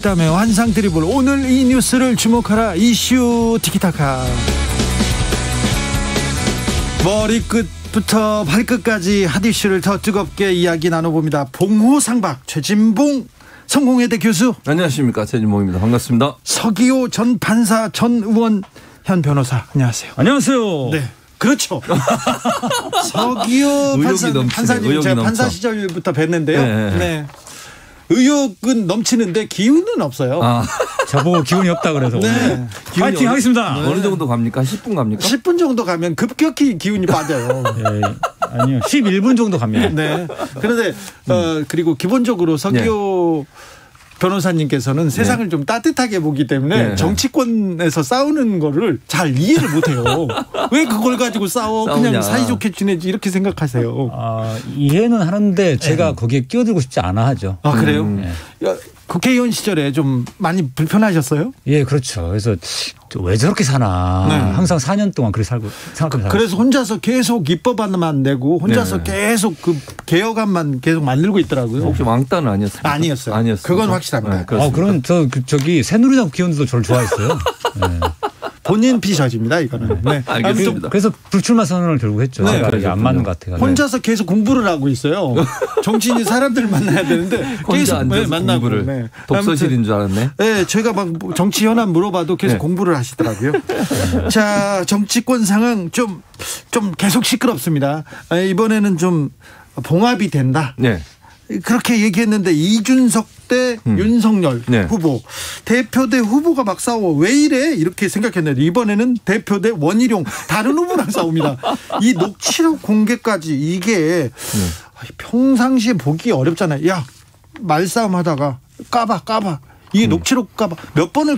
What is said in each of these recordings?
다음에 환상 드리블, 오늘 이 뉴스를 주목하라 이슈 티키타카. 머리끝부터 발끝까지 핫 이슈를 더 뜨겁게 이야기 나눠봅니다. 봉호상박 최진봉 성공회대 교수. 안녕하십니까, 최진봉입니다. 반갑습니다. 서기호 전 판사 전 의원 현 변호사 안녕하세요. 안녕하세요. 네, 그렇죠. 서기호 판사님 제가 판사 시절부터 뵀는데요. 네. 의욕은 넘치는데 기운은 없어요. 저보고 기운이 없다 그래서. 네. 파이팅 하겠습니다. 네. 어느 정도 갑니까? 10분 갑니까? 10분 정도 가면 급격히 기운이 빠져요. 네, 아니요, 11분 정도 갑니다. 네. 그런데 그리고 기본적으로 서기호 변호사님께서는 세상을 좀 따뜻하게 보기 때문에 정치권에서 싸우는 거를 잘 이해를 못해요. 왜 그걸 가지고 싸우냐. 그냥 사이좋게 지내지 이렇게 생각하세요. 이해는 하는데 제가 거기에 끼어들고 싶지 않아 하죠. 아, 그래요? 네. 국회의원 시절에 좀 많이 불편하셨어요? 예, 그렇죠. 그래서 왜 저렇게 사나. 네. 항상 4년 동안 그렇게 생각하면서. 그래서 혼자서 계속 입법안만 내고 혼자서 계속 그 개혁안만 계속 만들고 있더라고요. 혹시 왕따는 아니었어요? 아니었어요. 그건 확실합니다. 네, 그럼 저기 새누리당 국회의원들도 저를 좋아했어요. 네. 본인 피셔집니다, 이거는. 네. 알겠습니다. 그래서 불출마 선언을 결국 했죠. 네. 제가 안 맞는 것 같아요. 혼자서 계속 공부를 하고 있어요. 정치인이 사람들 만나야 되는데 계속 만나고. 공부를. 네. 독서실인 줄 알았네. 네, 제가 막 정치 현안 물어봐도 계속 공부를 하시더라고요. 자, 정치권 상황 좀 계속 시끄럽습니다. 이번에는 좀 봉합이 된다. 네. 그렇게 얘기했는데 이준석 대 윤석열 후보, 대표 대 후보가 막 싸워. 왜 이래? 이렇게 생각했는데 이번에는 대표 대 원희룡 다른 후보랑 싸웁니다. 이 녹취록 공개까지 이게 평상시에 보기 어렵잖아요. 야, 말싸움 하다가 까봐. 이게 녹취록 까봐. 몇 번을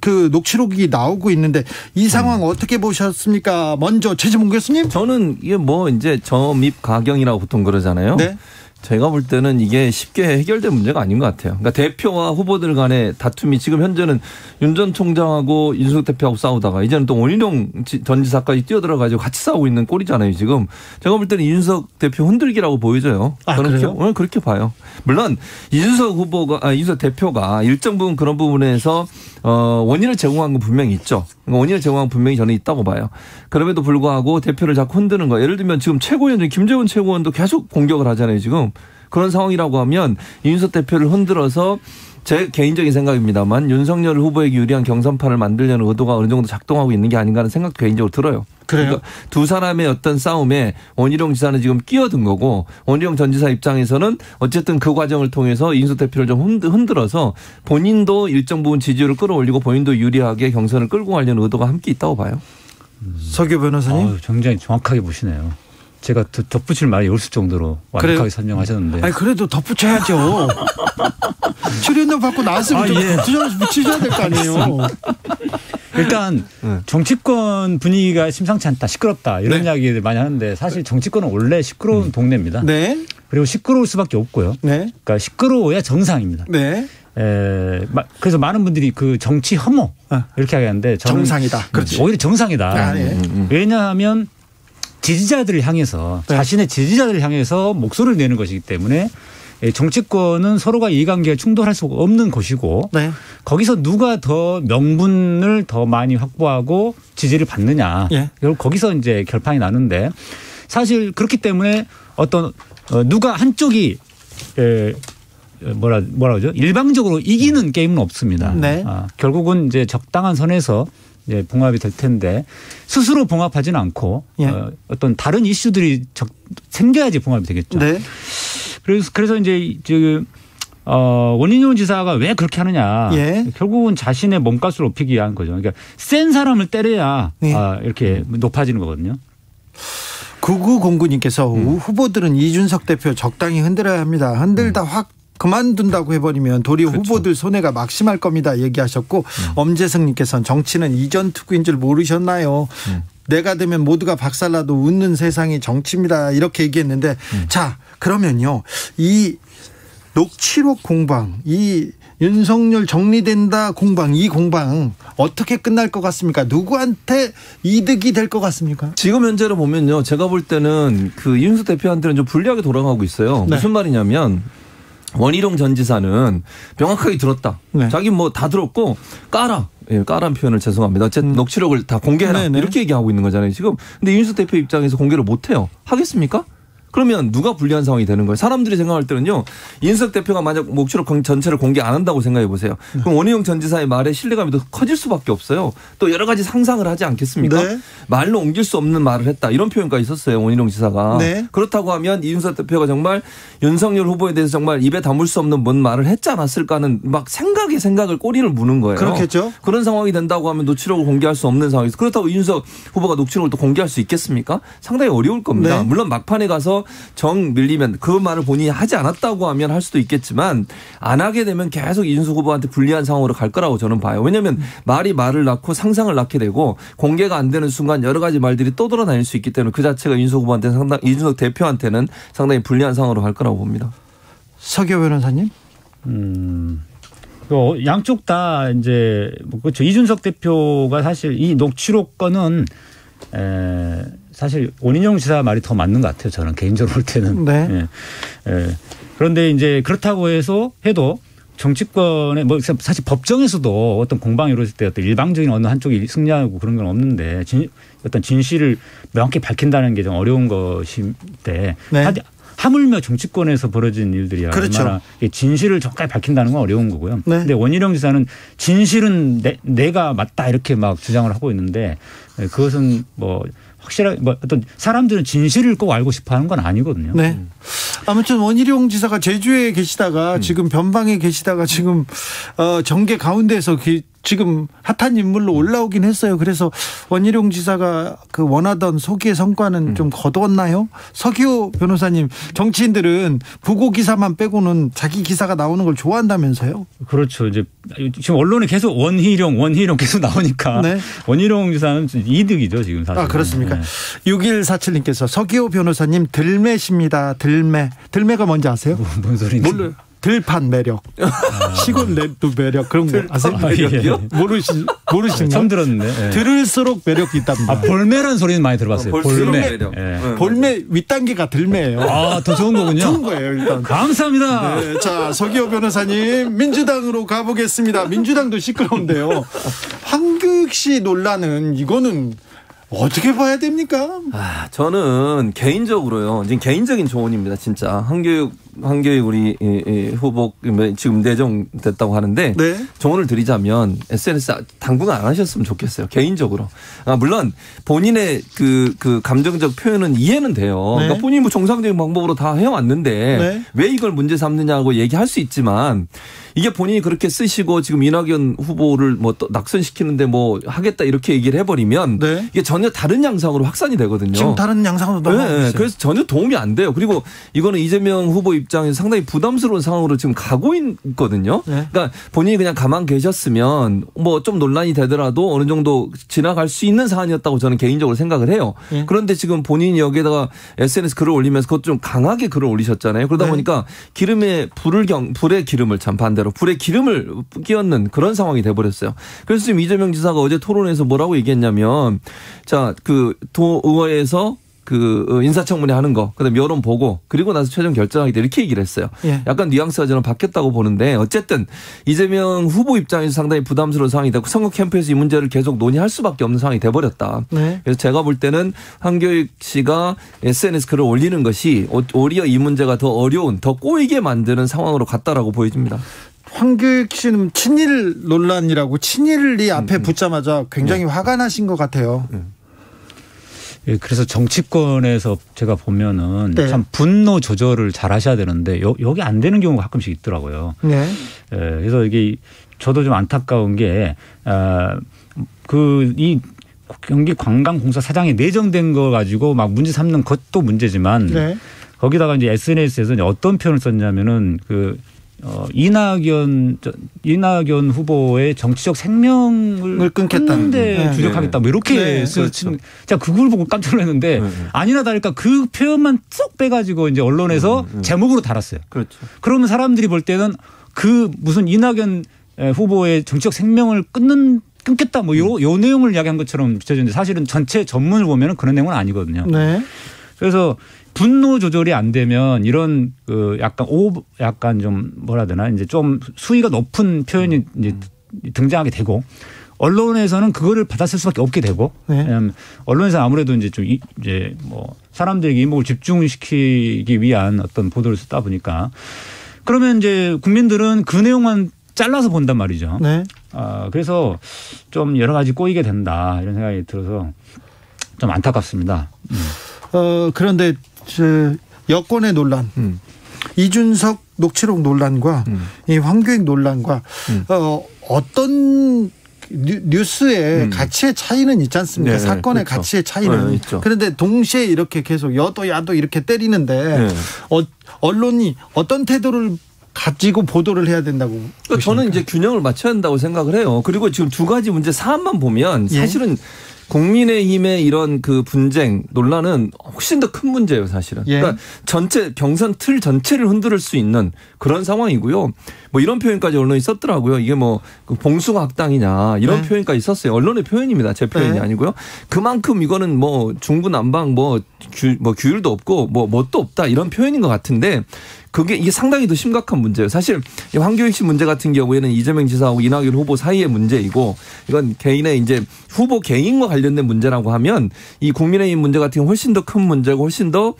그 녹취록이 나오고 있는데 이 상황 어떻게 보셨습니까? 먼저 최진봉 교수님. 저는 이게 뭐 이제 점입 가경이라고 보통 그러잖아요. 네. 제가 볼 때는 이게 쉽게 해결된 문제가 아닌 것 같아요. 그러니까 대표와 후보들 간의 다툼이 지금 현재는 윤 전 총장하고 윤석열 대표하고 싸우다가 이제는 또 원희룡 전 지사까지 뛰어들어가지고 같이 싸우고 있는 꼴이잖아요, 지금. 제가 볼 때는 이준석 대표 흔들기라고 보여져요. 저는 그렇게 봐요. 물론 이준석 대표가 일정 부분 그런 부분에서 원인을 제공한 건 분명히 있죠. 원인을 제공한 건 분명히 저는 있다고 봐요. 그럼에도 불구하고 대표를 자꾸 흔드는 거. 예를 들면 지금 최고위원 중 김재원 최고위원도 계속 공격을 하잖아요, 지금. 그런 상황이라고 하면 이준석 대표를 흔들어서 제 개인적인 생각입니다만 윤석열 후보에게 유리한 경선판을 만들려는 의도가 어느 정도 작동하고 있는 게 아닌가 하는 생각도 개인적으로 들어요. 그래요? 그러니까 두 사람의 어떤 싸움에 원희룡 지사는 지금 끼어든 거고 원희룡 전 지사 입장에서는 어쨌든 그 과정을 통해서 이준석 대표를 좀 흔들어서 본인도 일정 부분 지지율을 끌어올리고 본인도 유리하게 경선을 끌고 가려는 의도가 함께 있다고 봐요. 서기호 변호사님. 굉장히 정확하게 보시네요. 제가 덧붙일 말이 없을 정도로 완벽하게 설명하셨는데. 아니, 그래도 덧붙여야죠. 출연료 받고 나왔으면 붙이셔야 될 거 아니에요. 일단 정치권 분위기가 심상치 않다, 시끄럽다 이런 이야기를 많이 하는데 사실 정치권은 원래 시끄러운 동네입니다. 네. 그리고 시끄러울 수밖에 없고요. 네. 그러니까 시끄러워야 정상입니다. 네. 그래서 많은 분들이 그 정치 혐오 이렇게 하는데 저는 정상이다. 그렇지. 오히려 정상이다. 왜냐하면 지지자들을 향해서 자신의 지지자들을 향해서 목소리를 내는 것이기 때문에 정치권은 서로가 이해관계가 충돌할 수 없는 곳이고 거기서 누가 더 명분을 더 많이 확보하고 지지를 받느냐. 결국 거기서 이제 결판이 나는데 사실 그렇기 때문에 어떤 누가 한쪽이 뭐라 그러죠? 일방적으로 이기는 게임은 없습니다. 결국은 이제 적당한 선에서 봉합이 될 텐데 스스로 봉합하지는 않고 어떤 다른 이슈들이 생겨야지 봉합이 되겠죠. 네. 그래서 이제 원희룡 지사가 왜 그렇게 하느냐. 결국은 자신의 몸값을 높이기 위한 거죠. 그러니까 센 사람을 때려야 이렇게 높아지는 거거든요. 9909님께서 후보들은 이준석 대표 적당히 흔들어야 합니다. 흔들다 확 그만둔다고 해버리면 도리어 후보들 손해가 막심할 겁니다 얘기하셨고 엄재승님께서는 정치는 이전 투구인 줄 모르셨나요? 내가 되면 모두가 박살나도 웃는 세상이 정치입니다 이렇게 얘기했는데 자, 그러면요, 이 녹취록 공방, 이 윤석열 정리된다 공방, 이 공방 어떻게 끝날 것 같습니까? 누구한테 이득이 될 것 같습니까? 지금 현재로 보면요, 제가 볼 때는 그 이준석 대표한테는 좀 불리하게 돌아가고 있어요. 무슨 말이냐면 원희룡 전 지사는 명확하게 들었다. 네. 자기 뭐 다 들었고 까라. 예, 까란 표현을 죄송합니다. 어쨌든 녹취록을 다 공개해라. 네네. 이렇게 얘기하고 있는 거잖아요. 지금. 근데 이준석 대표 입장에서 공개를 못 해요. 하겠습니까? 그러면 누가 불리한 상황이 되는 거예요? 사람들이 생각할 때는요. 이준석 대표가 만약 녹취록 전체를 공개 안 한다고 생각해 보세요. 그럼 원희룡 전 지사의 말에 신뢰감이 더 커질 수밖에 없어요. 또 여러 가지 상상을 하지 않겠습니까? 네. 말로 옮길 수 없는 말을 했다. 이런 표현까지 있었어요. 원희룡 지사가. 네. 그렇다고 하면 이준석 대표가 정말 윤석열 후보에 대해서 정말 입에 담을 수 없는 뭔 말을 했지 않았을까 하는 막 생각을 꼬리를 무는 거예요. 그렇겠죠. 그런 상황이 된다고 하면 녹취록을 공개할 수 없는 상황에서 그렇다고 이준석 후보가 녹취록을 또 공개할 수 있겠습니까? 상당히 어려울 겁니다. 네. 물론 막판에 가서 정 밀리면 그 말을 본인이 하지 않았다고 하면 할 수도 있겠지만 안 하게 되면 계속 이준석 후보한테 불리한 상황으로 갈 거라고 저는 봐요. 왜냐하면 말이 말을 낳고 상상을 낳게 되고 공개가 안 되는 순간 여러 가지 말들이 떠돌아다닐 수 있기 때문에 그 자체가 이준석 후보한테는 이준석 대표한테는 상당히 불리한 상황으로 갈 거라고 봅니다. 서기호 변호사님? 양쪽 다 이제 그렇죠. 이준석 대표가 사실 이 녹취록 건은 사실 원희룡 지사 말이 더 맞는 것 같아요. 저는 개인적으로 볼 때는. 네. 그런데 이제 그렇다고 해도 정치권에 뭐 사실 법정에서도 어떤 공방이 이루어질 때 어떤 일방적인 어느 한쪽이 승리하고 그런 건 없는데 어떤 진실을 명확히 밝힌다는 게 좀 어려운 것인데 네. 하물며 정치권에서 벌어진 일들이야. 그렇죠. 얼마나 진실을 정확하게 밝힌다는 건 어려운 거고요. 네. 근데 원희룡 지사는 진실은 내가 맞다 이렇게 막 주장을 하고 있는데 그것은 뭐 확실하게 뭐 어떤 사람들은 진실을 꼭 알고 싶어 하는 건 아니거든요. 네. 아무튼 원희룡 지사가 제주에 계시다가 지금 변방에 계시다가 지금 정계 가운데에서 지금 핫한 인물로 올라오긴 했어요. 그래서 원희룡 지사가 그 원하던 소기의 성과는 좀 거두었나요? 서기호 변호사님, 정치인들은 부고 기사만 빼고는 자기 기사가 나오는 걸 좋아한다면서요? 그렇죠. 이제 지금 언론에 계속 원희룡 계속 나오니까 네. 원희룡 지사는 이득이죠 지금 사실. 아 그렇습니까? 네. 6147님께서 서기호 변호사님 들매십니다. 들매가 뭔지 아세요? 뭔 소리인지. 몰라요. 들판 매력, 시골 랩도 매력 그런 거 아세요? 매력이요? 모르시나요? 처음 들었는데. 네. 들을수록 매력이 있답니다. 볼매라는 소리는 많이 들어봤어요. 볼매. 네. 볼매 윗단계가 들매예요. 더 좋은 거군요. 좋은 거예요 일단. 감사합니다. 네, 자 서기호 변호사님 민주당으로 가보겠습니다. 민주당도 시끄러운데요. 황교익 씨 논란은 이거는 어떻게 봐야 됩니까? 저는 개인적으로요. 지금 개인적인 조언입니다. 진짜 황교익 우리 후보 지금 내정됐다고 하는데 네. 조언을 드리자면 SNS 당분간 안 하셨으면 좋겠어요. 개인적으로. 물론 본인의 그 감정적 표현은 이해는 돼요. 네. 그러니까 본인이 뭐 정상적인 방법으로 다 해왔는데 네. 왜 이걸 문제 삼느냐고 얘기할 수 있지만 이게 본인이 그렇게 쓰시고 지금 이낙연 후보를 뭐 또 낙선시키는데 뭐 하겠다 이렇게 얘기를 해버리면 네. 이게 전혀 다른 양상으로 확산이 되거든요. 지금 다른 양상으로 넘어가고 있어요. 그래서 전혀 도움이 안 돼요. 그리고 이거는 이재명 후보 입장에서 상당히 부담스러운 상황으로 지금 가고 있거든요. 네. 그러니까 본인이 그냥 가만 계셨으면 뭐 좀 논란이 되더라도 어느 정도 지나갈 수 있는 사안이었다고 저는 개인적으로 생각을 해요. 네. 그런데 지금 본인이 여기에다가 SNS 글을 올리면서 그것 좀 강하게 글을 올리셨잖아요. 그러다 네. 보니까 불의 기름을 참 반대로 불에 기름을 끼얹는 그런 상황이 돼버렸어요. 그래서 지금 이재명 지사가 어제 토론회에서 뭐라고 얘기했냐면 자, 도의회에서 인사청문회 하는 거, 그다음에 여론 보고, 그리고 나서 최종 결정하겠다 이렇게 얘기를 했어요. 예. 약간 뉘앙스가 저는 바뀌었다고 보는데 어쨌든 이재명 후보 입장에서 상당히 부담스러운 상황이 되고 선거 캠프에서 이 문제를 계속 논의할 수밖에 없는 상황이 돼버렸다. 네. 그래서 제가 볼 때는 황교익 씨가 SNS 글을 올리는 것이 오히려 이 문제가 더 어려운, 더 꼬이게 만드는 상황으로 갔다라고 보여집니다. 황교익 씨는 친일 논란이라고 친일이 앞에 붙자마자 굉장히 화가 나신 것 같아요. 예, 그래서 정치권에서 제가 보면은 네. 참 분노 조절을 잘 하셔야 되는데 여기 안 되는 경우가 가끔씩 있더라고요. 네. 예, 그래서 이게 저도 좀 안타까운 게 이 경기관광공사 사장이 내정된 거 가지고 막 문제 삼는 것도 문제지만 네. 거기다가 이제 SNS에서 어떤 표현을 썼냐면은 이낙연 후보의 정치적 생명을 끊는데 네. 주력하겠다 뭐 이렇게 네. 그렇죠. 제가 그걸 보고 깜짝 놀랐는데 아니나 다를까 그 표현만 쏙 빼가지고 이제 언론에서 제목으로 달았어요. 그렇죠. 그러면 사람들이 볼 때는 그 무슨 이낙연 후보의 정치적 생명을 끊겠다 뭐 요 내용을 이야기한 것처럼 비춰지는데 사실은 전체 전문을 보면은 그런 내용은 아니거든요. 네. 그래서 분노 조절이 안 되면 이런 그 약간 좀 뭐라 해야 되나 이제 좀 수위가 높은 표현이 이제 등장하게 되고 언론에서는 그거를 받아쓸 수밖에 없게 되고 왜냐하면 언론에서 아무래도 이제 좀 이제 뭐 사람들에게 이목을 집중시키기 위한 어떤 보도를 쓰다 보니까 그러면 이제 국민들은 그 내용만 잘라서 본단 말이죠. 네. 그래서 좀 여러 가지 꼬이게 된다 이런 생각이 들어서 좀 안타깝습니다. 그런데 여권의 논란, 이준석 녹취록 논란과 이 황교익 논란과 어떤 뉴스의 가치의 차이는 있지 않습니까? 네, 그렇죠. 가치의 차이는. 네, 그런데 동시에 이렇게 계속 여도 야도 이렇게 때리는데 언론이 어떤 태도를 가지고 보도를 해야 된다고 보십니까? 저는 이제 균형을 맞춰야 한다고 생각을 해요. 그리고 지금 두 가지 문제 사안만 보면 사실은 국민의힘의 이런 그 분쟁 논란은 훨씬 더 큰 문제예요, 사실은. 그러니까 전체 경선 틀 전체를 흔들 수 있는 그런 상황이고요. 뭐 이런 표현까지 언론이 썼더라고요. 이게 뭐 봉숭아학당이냐 이런 표현까지 썼어요. 언론의 표현입니다. 제 표현이 아니고요. 그만큼 이거는 뭐 중구난방 뭐 규율도 없고 뭐 뭣도 없다 이런 표현인 것 같은데 이게 상당히 더 심각한 문제예요. 사실 황교익 씨 문제 같은 경우에는 이재명 지사하고 이낙연 후보 사이의 문제이고 이건 개인의 이제 후보 개인과 관련된 문제라고 하면 이 국민의힘 문제 같은 경우 훨씬 더 큰 문제고 훨씬 더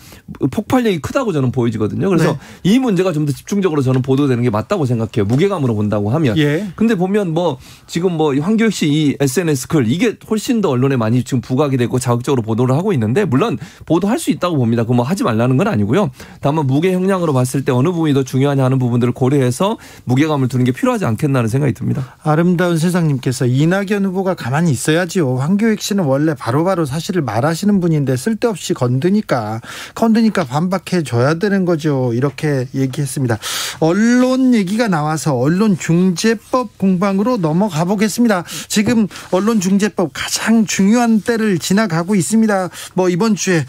폭발력이 크다고 저는 보여지거든요. 그래서 이 문제가 좀 더 집중적으로 저는 보도되는 게 맞다고 생각해요. 무게감으로 본다고 하면. 근데 보면 뭐 지금 뭐 황교익 씨 이 SNS 글 이게 훨씬 더 언론에 많이 지금 부각이 되고 자극적으로 보도를 하고 있는데 물론 보도할 수 있다고 봅니다. 그거 뭐 하지 말라는 건 아니고요. 다만 무게 형량으로 봤을 때 어느 부분이 더 중요하냐 하는 부분들을 고려해서 무게감을 두는 게 필요하지 않겠나는 생각이 듭니다. 아름다운 세상님께서 이낙연 후보가 가만히 있어야지요. 황교익 씨는 원래 바로바로 사실을 말하시는 분인데 쓸데없이 건드니까 반박해 줘야 되는 거죠. 이렇게 얘기했습니다. 언론 얘기가 나와서 언론중재법 공방으로 넘어가 보겠습니다. 지금 언론중재법 가장 중요한 때를 지나가고 있습니다. 뭐 이번 주에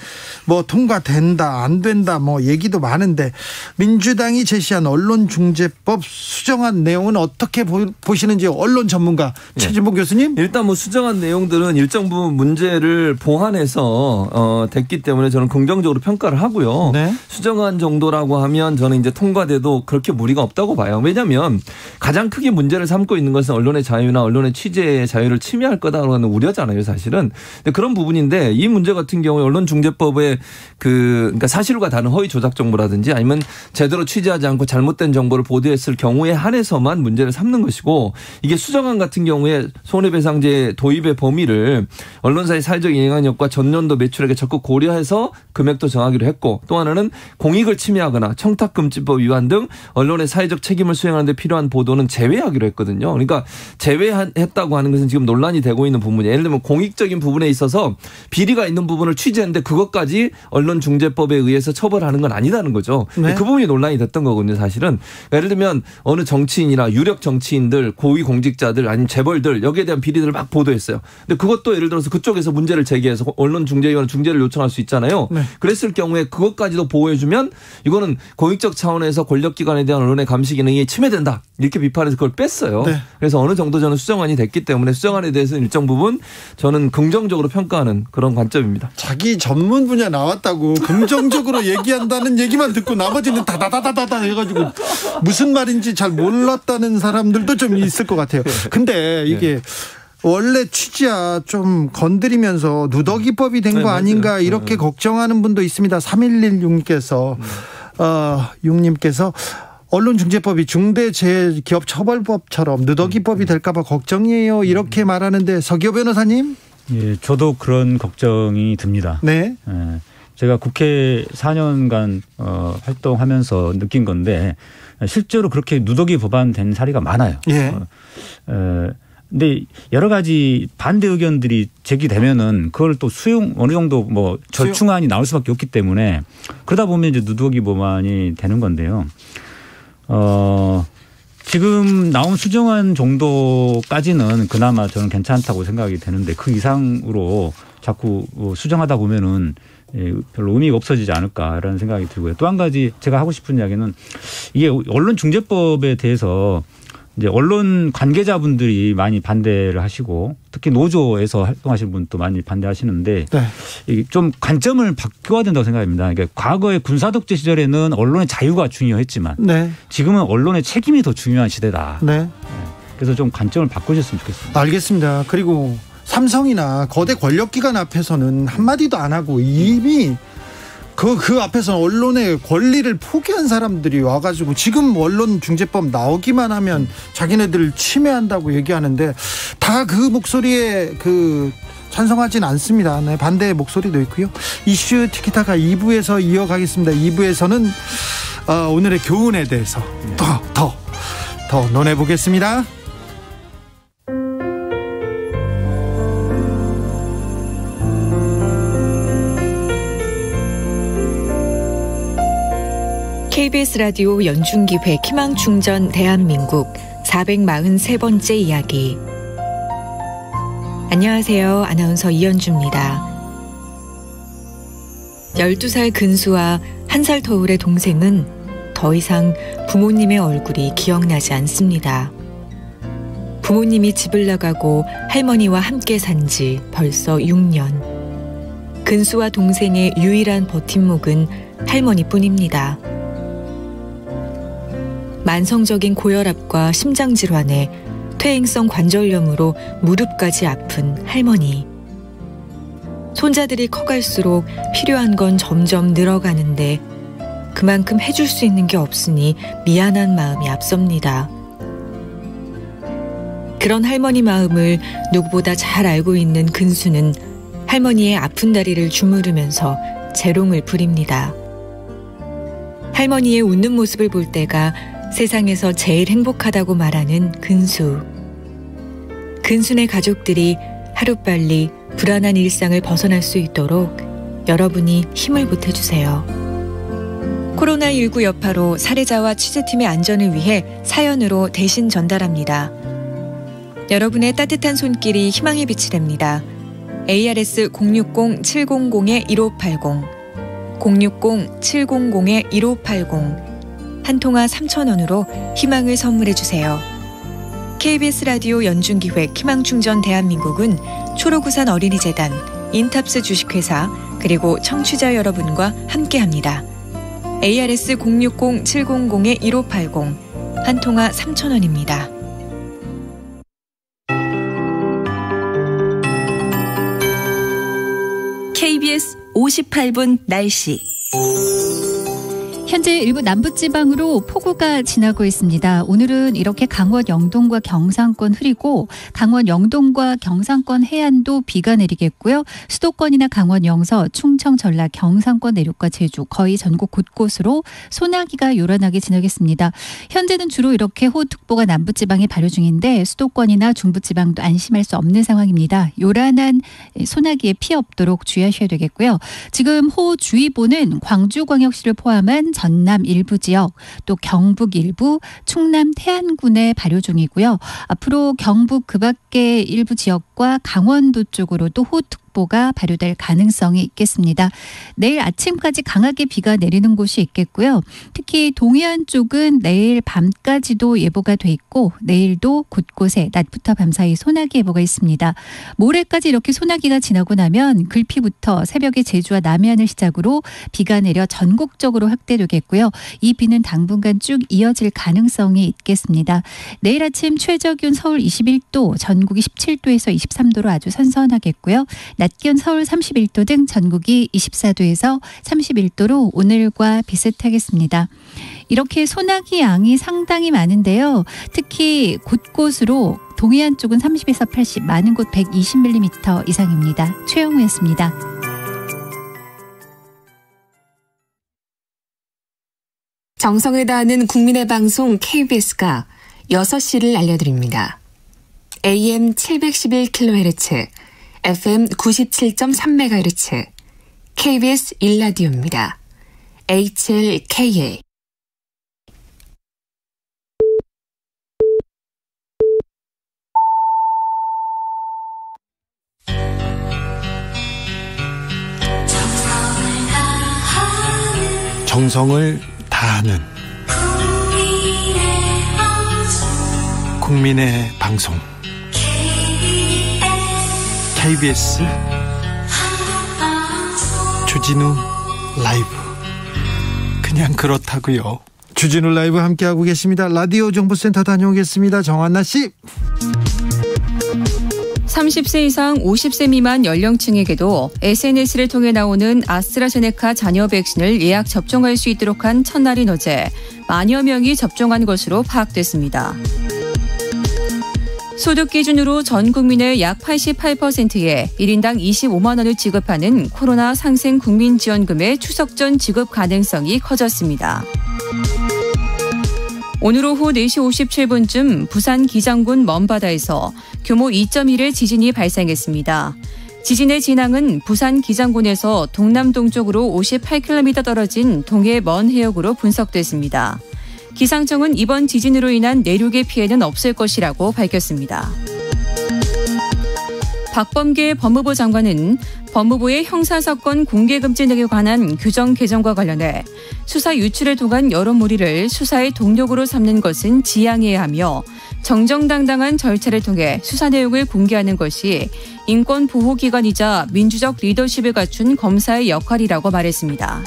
뭐 통과된다 안 된다 뭐 얘기도 많은데 민주당이 제시한 언론중재법 수정안 내용은 어떻게 보시는지 언론 전문가 최진봉 교수님. 일단 뭐 수정안 내용들은 일정 부분 문제를 보완해서 됐기 때문에 저는 긍정적으로 평가를 하고요. 수정안 정도라고 하면 저는 이제 통과돼도 그렇게 무리가 없다고 봐요. 왜냐하면 가장 크게 문제를 삼고 있는 것은 언론의 자유나 언론의 취재의 자유를 침해할 거다라는 우려잖아요, 사실은. 근데 그런 부분인데 이 문제 같은 경우에 언론중재법의 그러니까 사실과 다른 허위 조작 정보라든지 아니면 제대로 취재하지 않고 잘못된 정보를 보도했을 경우에 한해서만 문제를 삼는 것이고 이게 수정안 같은 경우에 손해배상제 도입의 범위를 언론사의 사회적 영향력과 전년도 매출액에 적극 고려해서 금액도 정하기로 했고 또 하나는 공익을 침해하거나 청탁금지법 위반 등 언론의 사회적 책임을 수행하는 데 필요한 보도는 제외하기로 했거든요. 그러니까 제외했다고 하는 것은 지금 논란이 되고 있는 부분이에요. 예를 들면 공익적인 부분에 있어서 비리가 있는 부분을 취재했는데 그것까지 언론중재법에 의해서 처벌하는 건 아니다는 거죠. 그 부분이 논란이 됐던 거거든요, 사실은. 그러니까 예를 들면 어느 정치인이나 유력 정치인들, 고위 공직자들 아니면 재벌들 여기에 대한 비리들을 막 보도했어요. 근데 그것도 예를 들어서 그쪽에서 문제를 제기해서 언론중재위원 중재를 요청할 수 있잖아요. 그랬을 경우에 그것까지도 보호해주면 이거는 공익적 차원에서 권력기관에 대한 언론의 감시 기능이 침해된다. 이렇게 비판해서 그걸 뺐어요. 그래서 어느 정도 저는 수정안이 됐기 때문에 수정안에 대해서는 일정 부분 저는 긍정적으로 평가하는 그런 관점입니다. 자기 전문 분야 나왔다고 긍정적으로 얘기한다는 얘기만 듣고 나머지는 다다다다다 해가지고 무슨 말인지 잘 몰랐다는 사람들도 좀 있을 것 같아요. 근데 이게 원래 취지야 좀 건드리면서 누더기법이 된 거 아닌가 이렇게 걱정하는 분도 있습니다. 3116님께서 언론중재법이 중대재해기업처벌법처럼 누더기법이 될까 봐 걱정이에요. 이렇게 말하는데 서기호 변호사님. 예, 저도 그런 걱정이 듭니다. 네. 예, 제가 국회 4년간 활동하면서 느낀 건데 실제로 그렇게 누더기 법안된 사례가 많아요. 근데 여러 가지 반대 의견들이 제기되면은 그걸 또 어느 정도 뭐 절충안이 나올 수밖에 없기 때문에 그러다 보면 이제 누더기 법안이 되는 건데요. 지금 나온 수정안 정도까지는 그나마 저는 괜찮다고 생각이 되는데 그 이상으로 자꾸 수정하다 보면은 별로 의미가 없어지지 않을까라는 생각이 들고요. 또 한 가지 제가 하고 싶은 이야기는 이게 언론중재법에 대해서 이제 언론 관계자분들이 많이 반대를 하시고 특히 노조에서 활동하시는 분도 많이 반대하시는데 네. 이게 좀 관점을 바꿔야 된다고 생각합니다. 그러니까 과거의 군사독재 시절에는 언론의 자유가 중요했지만 네. 지금은 언론의 책임이 더 중요한 시대다. 네. 그래서 좀 관점을 바꾸셨으면 좋겠습니다. 알겠습니다. 그리고 삼성이나 거대 권력기관 앞에서는 한마디도 안 하고 이미 그 앞에서 언론의 권리를 포기한 사람들이 와가지고 지금 언론중재법 나오기만 하면 자기네들을 침해한다고 얘기하는데 다 그 목소리에 찬성하진 않습니다. 네, 반대의 목소리도 있고요. 이슈 티키타카 2부에서 이어가겠습니다. 2부에서는 오늘의 교훈에 대해서 더 논해보겠습니다. KBS 라디오 연중기획 희망충전 대한민국 443번째 이야기. 안녕하세요. 아나운서 이현주입니다. 12살 근수와 1살 터울의 동생은 더 이상 부모님의 얼굴이 기억나지 않습니다. 부모님이 집을 나가고 할머니와 함께 산 지 벌써 6년. 근수와 동생의 유일한 버팀목은 할머니뿐입니다. 만성적인 고혈압과 심장질환에 퇴행성 관절염으로 무릎까지 아픈 할머니. 손자들이 커갈수록 필요한 건 점점 늘어가는데 그만큼 해줄 수 있는 게 없으니 미안한 마음이 앞섭니다. 그런 할머니 마음을 누구보다 잘 알고 있는 근수는 할머니의 아픈 다리를 주무르면서 재롱을 부립니다. 할머니의 웃는 모습을 볼 때가 세상에서 제일 행복하다고 말하는 근수. 근수네 가족들이 하루빨리 불안한 일상을 벗어날 수 있도록 여러분이 힘을 보태주세요. 코로나19 여파로 사례자와 취재팀의 안전을 위해 사연으로 대신 전달합니다. 여러분의 따뜻한 손길이 희망의 빛이 됩니다. ARS 060-700-1580 060-700-1580 한 통화 3,000원으로 희망을 선물해주세요. KBS 라디오 연중기획 희망충전 대한민국은 초록우산 어린이재단, 인탑스 주식회사 그리고 청취자 여러분과 함께합니다. ARS 060-700-1580 한 통화 3,000원입니다. KBS 58분 날씨. 현재 일부 남부지방으로 폭우가 지나고 있습니다. 오늘은 이렇게 강원 영동과 경상권 흐리고 강원 영동과 경상권 해안도 비가 내리겠고요. 수도권이나 강원 영서, 충청, 전라, 경상권 내륙과 제주 거의 전국 곳곳으로 소나기가 요란하게 지나겠습니다. 현재는 주로 이렇게 호우특보가 남부지방에 발효 중인데 수도권이나 중부지방도 안심할 수 없는 상황입니다. 요란한 소나기에 피해 없도록 주의하셔야 되겠고요. 지금 호우주의보는 광주광역시를 포함한 전남 일부 지역, 또 경북 일부, 충남 태안군에 발효 중이고요. 앞으로 경북 그 밖의 일부 지역과 강원도 쪽으로도 호우특보가 발효될 가능성이 있겠습니다. 내일 아침까지 강하게 비가 내리는 곳이 있겠고요. 특히 동해안 쪽은 내일 밤까지도 예보가 돼 있고 내일도 곳곳에 낮부터 밤사이 소나기 예보가 있습니다. 모레까지 이렇게 소나기가 지나고 나면 글피부터 새벽에 제주와 남해안을 시작으로 비가 내려 전국적으로 확대되겠고요. 이 비는 당분간 쭉 이어질 가능성이 있겠습니다. 내일 아침 최저기온 서울 21도, 전국이 17도에서 23도로 아주 선선하겠고요. 낮 기온 서울 31도 등 전국이 24도에서 31도로 오늘과 비슷하겠습니다. 이렇게 소나기 양이 상당히 많은데요. 특히 곳곳으로 동해안 쪽은 30에서 80, 많은 곳 120mm 이상입니다. 최영우였습니다. 정성을 다하는 국민의 방송 KBS가 6시를 알려드립니다. AM 711kHz, FM 97.3MHz, KBS 1라디오입니다. HLKA. 정성을 다하는 국민의 방송 KBS 주진우 라이브, 그냥 그렇다고요. 주진우 라이브 함께하고 계십니다. 라디오 정보센터 다녀오겠습니다. 정한나 씨. 30세 이상 50세 미만 연령층에게도 SNS를 통해 나오는 아스트라제네카 잔여 백신을 예약 접종할 수 있도록 한 첫날인 어제 만여 명이 접종한 것으로 파악됐습니다. 소득 기준으로 전 국민의 약 88%에 1인당 25만 원을 지급하는 코로나 상생 국민지원금의 추석 전 지급 가능성이 커졌습니다. 오늘 오후 4시 57분쯤 부산 기장군 먼바다에서 규모 2.1의 지진이 발생했습니다. 지진의 진앙은 부산 기장군에서 동남동쪽으로 58km 떨어진 동해 먼 해역으로 분석됐습니다. 기상청은 이번 지진으로 인한 내륙의 피해는 없을 것이라고 밝혔습니다. 박범계 법무부 장관은 법무부의 형사사건 공개금지 등에 관한 규정 개정과 관련해 수사 유출에 통한 여론몰이를 수사의 동력으로 삼는 것은 지양해야 하며 정정당당한 절차를 통해 수사 내용을 공개하는 것이 인권보호기관이자 민주적 리더십을 갖춘 검사의 역할이라고 말했습니다.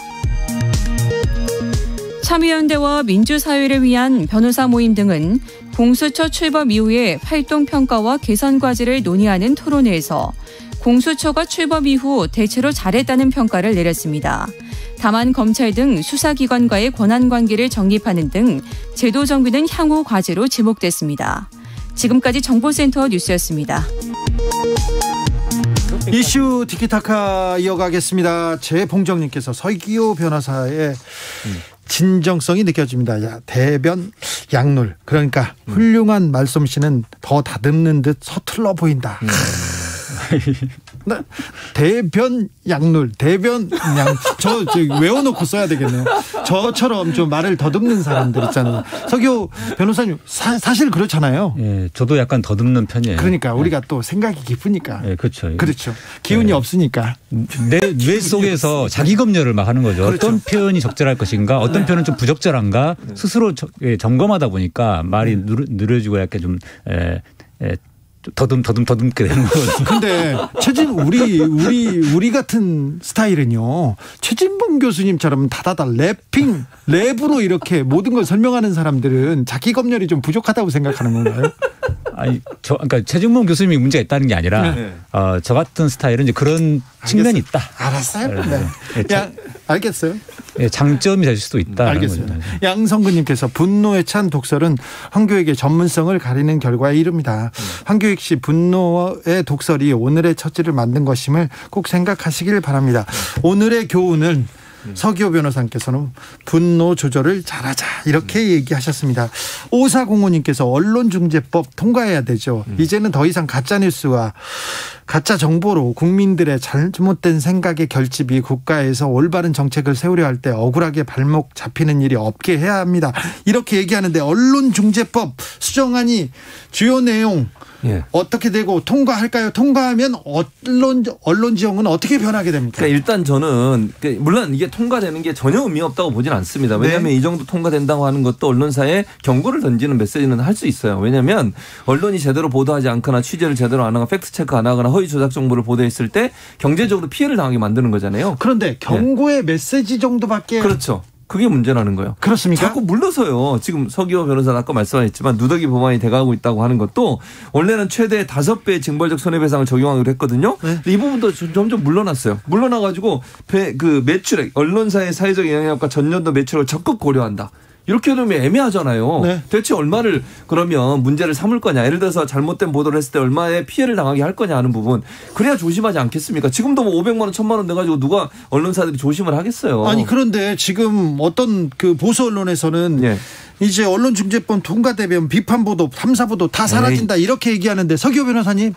참여연대와 민주사회를 위한 변호사 모임 등은 공수처 출범 이후의 활동평가와 개선 과제를 논의하는 토론회에서 공수처가 출범 이후 대체로 잘했다는 평가를 내렸습니다. 다만 검찰 등 수사기관과의 권한관계를 정립하는 등 제도 정비는 향후 과제로 지목됐습니다. 지금까지 정보센터 뉴스였습니다. 이슈 티키타카 이어가겠습니다. 재봉정님께서 서기호 변호사의 진정성이 느껴집니다. 대변 양놀, 그러니까 훌륭한 말솜씨는 더 다듬는 듯 서툴러 보인다. 대변 양놀, 대변 양, 저 외워놓고 써야 되겠네요. 저처럼 좀 말을 더듬는 사람들 있잖아요. 서기호 변호사님 사실 그렇잖아요. 예, 저도 약간 더듬는 편이에요. 그러니까 우리가 또 생각이 깊으니까. 예, 그렇죠. 그렇죠. 기운이 없으니까. 뇌 속에서 자기 검열을 막 하는 거죠. 그렇죠. 어떤 표현이 적절할 것인가, 어떤 표현은 좀 부적절한가 스스로 점검하다 보니까 말이 느려지고 약간 좀 더듬게 되는 거거든요. 근데 우리 같은 스타일은요, 최진봉 교수님처럼 다다다 랩으로 이렇게 모든 걸 설명하는 사람들은 자기 검열이 좀 부족하다고 생각하는 건가요? 아니, 그러니까 최진봉 교수님이 문제가 있다는 게 아니라, 저 같은 스타일은 이제 그런 측면이 있다. 알았어요. 네. 알겠어요. 예, 장점이 될 수도 있다. 알겠습니다. 양성근님께서 분노에 찬 독설은 황교익의 전문성을 가리는 결과에 이릅니다. 황교익 씨 분노의 독설이 오늘의 처지를 만든 것임을 꼭 생각하시길 바랍니다. 오늘의 교훈은 서기호 변호사님께서는 분노 조절을 잘하자 이렇게 얘기하셨습니다. 5405님께서 언론중재법 통과해야 되죠. 이제는 더 이상 가짜뉴스와 가짜 정보로 국민들의 잘못된 생각의 결집이 국가에서 올바른 정책을 세우려 할 때 억울하게 발목 잡히는 일이 없게 해야 합니다. 이렇게 얘기하는데 언론중재법 수정안이 주요 내용 어떻게 되고 통과할까요? 통과하면 언론 지형은 어떻게 변하게 됩니까? 그러니까 일단 저는 물론 이게 통과되는 게 전혀 의미 없다고 보진 않습니다. 왜냐하면 이 정도 통과된다고 하는 것도 언론사에 경고를 던지는 메시지는 할 수 있어요. 왜냐하면 언론이 제대로 보도하지 않거나 취재를 제대로 안 하거나 팩트체크 안 하거나 허위 조작 정보를 보도했을 때 경제적으로 피해를 당하게 만드는 거잖아요. 그런데 경고의 메시지 정도밖에. 그렇죠. 그게 문제라는 거예요. 그렇습니까? 자꾸 물러서요. 지금 서기호 변호사는 아까 말씀하셨지만 누더기 법안이 돼가고 있다고 하는 것도 원래는 최대 5배의 징벌적 손해배상을 적용하기로 했거든요. 네. 이 부분도 점점 물러났어요. 물러나가지고 그 매출액, 언론사의 사회적 영향력과 전년도 매출을 적극 고려한다. 이렇게 되면 애매하잖아요. 네. 대체 얼마를 그러면 문제를 삼을 거냐. 예를 들어서 잘못된 보도를 했을 때 얼마의 피해를 당하게 할 거냐 하는 부분. 그래야 조심하지 않겠습니까? 지금도 뭐 500만 원, 1000만 원 내가지고 누가 언론사들이 조심을 하겠어요. 아니 그런데 지금 어떤 그 보수 언론에서는 이제 언론중재법 통과되면 비판보도, 탐사보도 다 사라진다 이렇게 얘기하는데 서기호 변호사님.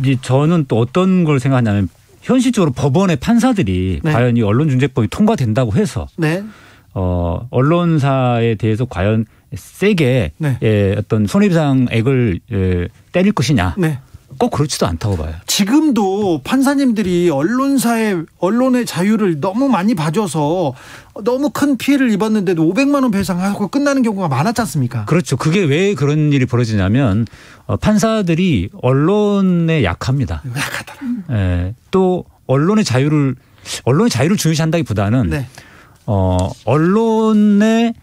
이제 저는 또 어떤 걸 생각하냐면 현실적으로 법원의 판사들이 과연 이 언론중재법이 통과된다고 해서 언론사에 대해서 과연 세게 어떤 손해배상액을 때릴 것이냐. 꼭 그렇지도 않다고 봐요. 지금도 판사님들이 언론의 자유를 너무 많이 봐줘서 너무 큰 피해를 입었는데도 500만 원 배상하고 끝나는 경우가 많았지 않습니까? 그렇죠. 그게 왜 그런 일이 벌어지냐면 판사들이 언론에 약합니다. 약하더라. 예, 또 언론의 자유를 중시한다기보다는 네. 언론의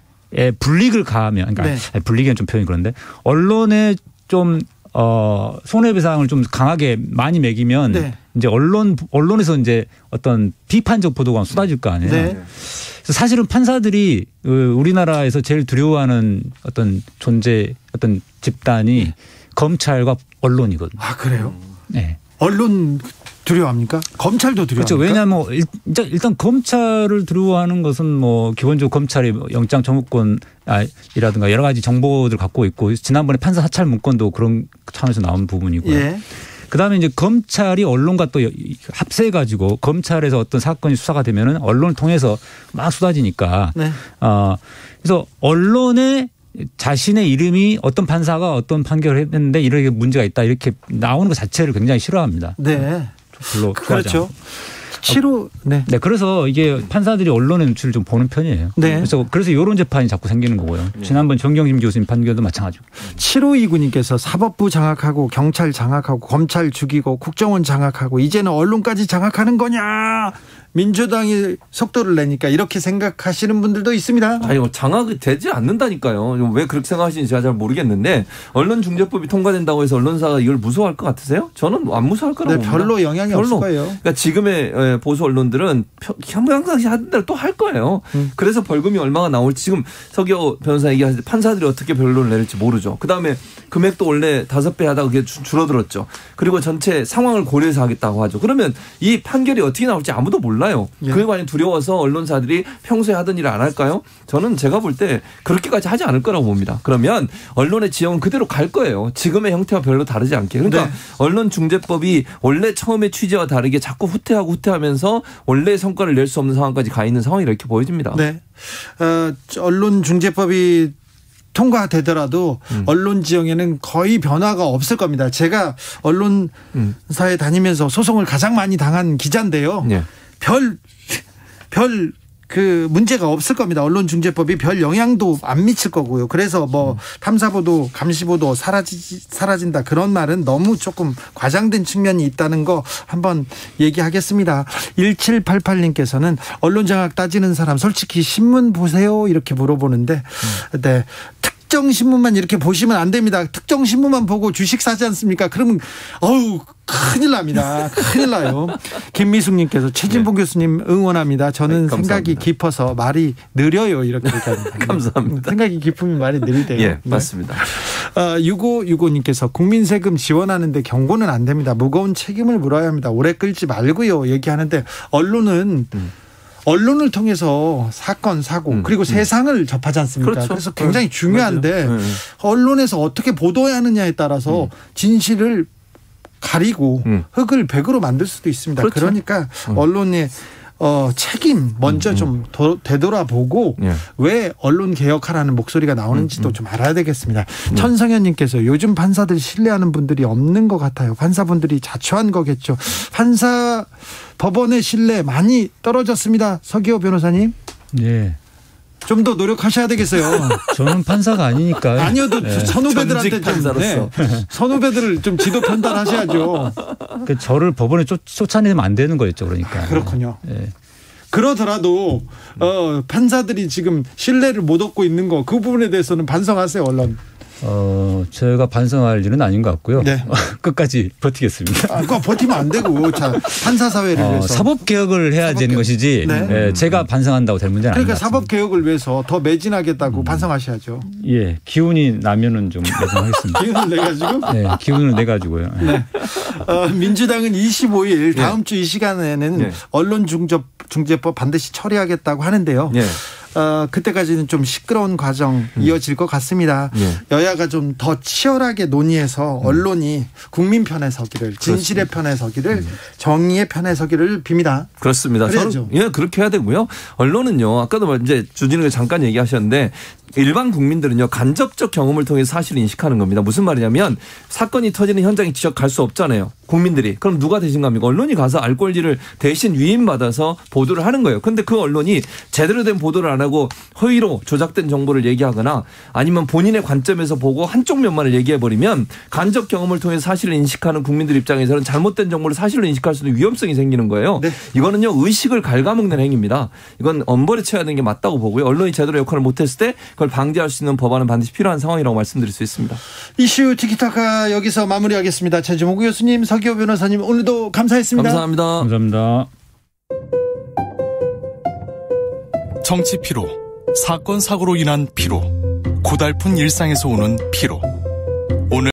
불이익을 가하면, 그러니까 네. 불이익은 좀 표현이 그런데 언론에 좀 손해배상을 좀 강하게 많이 매기면 네. 이제 언론에서 이제 어떤 비판적 보도가 쏟아질 거 아니에요. 네. 그래서 사실은 판사들이 우리나라에서 제일 두려워하는 어떤 존재, 어떤 집단이 겁찰과 언론이거든요. 아, 그래요? 네. 언론 두려워합니까? 검찰도 두려워합니까? 그렇죠. 왜냐하면 일단 검찰을 두려워하는 것은 뭐 기본적으로 검찰이 영장 청구권이라든가 여러 가지 정보들 갖고 있고 지난번에 판사 사찰 문건도 그런 차원에서 나온 부분이고요. 예. 그다음에 이제 검찰이 언론과 또 합세해가지고 검찰에서 어떤 사건이 수사가 되면은 언론을 통해서 막 쏟아지니까. 네. 그래서 언론에 자신의 이름이 어떤 판사가 어떤 판결을 했는데 이렇게 문제가 있다 이렇게 나오는 것 자체를 굉장히 싫어합니다. 네. 별로 그렇죠. 네. 네, 그래서 이게 판사들이 언론의 눈치를 좀 보는 편이에요. 네. 그래서 이런 재판이 자꾸 생기는 거고요. 지난번 정경심 교수님 판결도 마찬가지고. 7529님께서 사법부 장악하고 경찰 장악하고 검찰 죽이고 국정원 장악하고 이제는 언론까지 장악하는 거냐. 민주당이 속도를 내니까 이렇게 생각하시는 분들도 있습니다. 아니, 장악이 되지 않는다니까요. 왜 그렇게 생각하시는지 제가 잘 모르겠는데 언론중재법이 통과된다고 해서 언론사가 이걸 무서워할 것 같으세요? 저는 안 무서워할 거라고 봅니다. 별로 영향이 없을 거예요. 그러니까 지금의 보수 언론들은 평상시 하던 대로 또 할 거예요. 그래서 벌금이 얼마가 나올지 지금 서기호 변호사 얘기하실 때 판사들이 어떻게 변론을 내릴지 모르죠. 그다음에 금액도 원래 5배 하다가 그게 줄어들었죠. 그리고 전체 상황을 고려해서 하겠다고 하죠. 그러면 이 판결이 어떻게 나올지 아무도 몰라요. 예. 그게 만약 두려워서 언론사들이 평소에 하던 일을 안 할까요? 저는 제가 볼 때 그렇게까지 하지 않을 거라고 봅니다. 그러면 언론의 지형은 그대로 갈 거예요. 지금의 형태와 별로 다르지 않게. 그러니까 네. 언론중재법이 원래 처음에 취지와 다르게 자꾸 후퇴하면서 원래의 성과를 낼 수 없는 상황까지 가 있는 상황이 이렇게 보여집니다. 네. 언론중재법이 통과되더라도 언론 지형에는 거의 변화가 없을 겁니다. 제가 언론사에 다니면서 소송을 가장 많이 당한 기자인데요. 네. 별 문제가 없을 겁니다. 언론중재법이 별 영향도 안 미칠 거고요. 그래서 뭐 탐사보도, 감시보도 사라진다 그런 말은 너무 조금 과장된 측면이 있다는 거 한번 얘기하겠습니다. 1788님께서는 언론 장악 따지는 사람 솔직히 신문 보세요 이렇게 물어보는데 네. 특정 신문만 이렇게 보시면 안 됩니다. 특정 신문만 보고 주식 사지 않습니까? 그러면 큰일 납니다. 큰일 나요. 김미숙님께서 최진봉 교수님 응원합니다. 저는 생각이 깊어서 말이 느려요. 이렇게 얘기합니다. 감사합니다. 생각이 깊으면 말이 느리대요. 예, 맞습니다. 6565님께서 국민 세금 지원하는데 경고는 안 됩니다. 무거운 책임을 물어야 합니다. 오래 끌지 말고요. 얘기하는데 언론을 통해서 사건, 사고 그리고 세상을 접하지 않습니까? 그렇죠. 그래서 굉장히 중요한데 언론에서 어떻게 보도해야 하느냐에 따라서 진실을 가리고 흑을 백으로 만들 수도 있습니다. 그렇죠. 그러니까 언론의 책임 먼저 좀 되돌아보고 왜 언론 개혁하라는 목소리가 나오는지도 좀 알아야 되겠습니다. 천성현님께서 요즘 판사들 신뢰하는 분들이 없는 것 같아요. 판사분들이 자초한 거겠죠. 법원의 신뢰 많이 떨어졌습니다. 서기호 변호사님. 네. 좀 더 노력하셔야 되겠어요. 저는 판사가 아니니까. 아니어도 선후배들한테 좀 선후배들을 좀 지도 편달하셔야죠. 저를 법원에 쫓아내면 안 되는 거였죠, 그러니까. 그렇군요. 네. 그러더라도 판사들이 지금 신뢰를 못 얻고 있는 거 그 부분에 대해서는 반성하세요, 언론. 제가 반성할 일은 아닌 것 같고요. 네. 끝까지 버티겠습니다. 그거 버티면 안 되고 판사 사회를 위해서 사법 개혁을 해야 되는 것이지. 네. 제가 반성한다고 될 문제는 그러니까 아닌 것 같습니다. 사법 개혁을 위해서 더 매진하겠다고 반성하셔야죠. 예, 기운이 나면은 좀 반성하겠습니다. 기운을 내 가지고? 네, 기운을 내 가지고요. 네. 민주당은 25일 다음 주 이 시간에는 언론중재법 반드시 처리하겠다고 하는데요. 그때까지는 좀 시끄러운 과정 이어질 것 같습니다. 여야가 좀 더 치열하게 논의해서 언론이 국민 편에 서기를, 진실의 편에 서기를, 정의의 편에 서기를 빕니다. 그렇습니다. 저는 그렇게 해야 되고요. 언론은요, 아까도 이제 주진우가 잠깐 얘기하셨는데 일반 국민들은요, 간접적 경험을 통해 사실을 인식하는 겁니다. 무슨 말이냐면 사건이 터지는 현장에 직접 갈 수 없잖아요. 국민들이. 그럼 누가 대신 갑니까? 언론이 가서 알 권리를 대신 위임받아서 보도를 하는 거예요. 그런데 그 언론이 제대로 된 보도를 안 하고 허위로 조작된 정보를 얘기하거나 아니면 본인의 관점에서 보고 한쪽 면만을 얘기해버리면 간접 경험을 통해 사실을 인식하는 국민들 입장에서는 잘못된 정보를 사실로 인식할 수 있는 위험성이 생기는 거예요. 네. 이거는요, 의식을 갉아먹는 행위입니다. 이건 엄벌에 처해야 되는 게 맞다고 보고요. 언론이 제대로 역할을 못했을 때 그걸 방지할 수 있는 법안은 반드시 필요한 상황이라고 말씀드릴 수 있습니다. 이슈 티키타카 여기서 마무리하겠습니다. 최지봉 교수님, 서기호 변호사님, 오늘도 감사했습니다. 감사합니다. 감사합니다. 정치 피로, 사건 사고로 인한 피로, 고달픈 일상에서 오는 피로.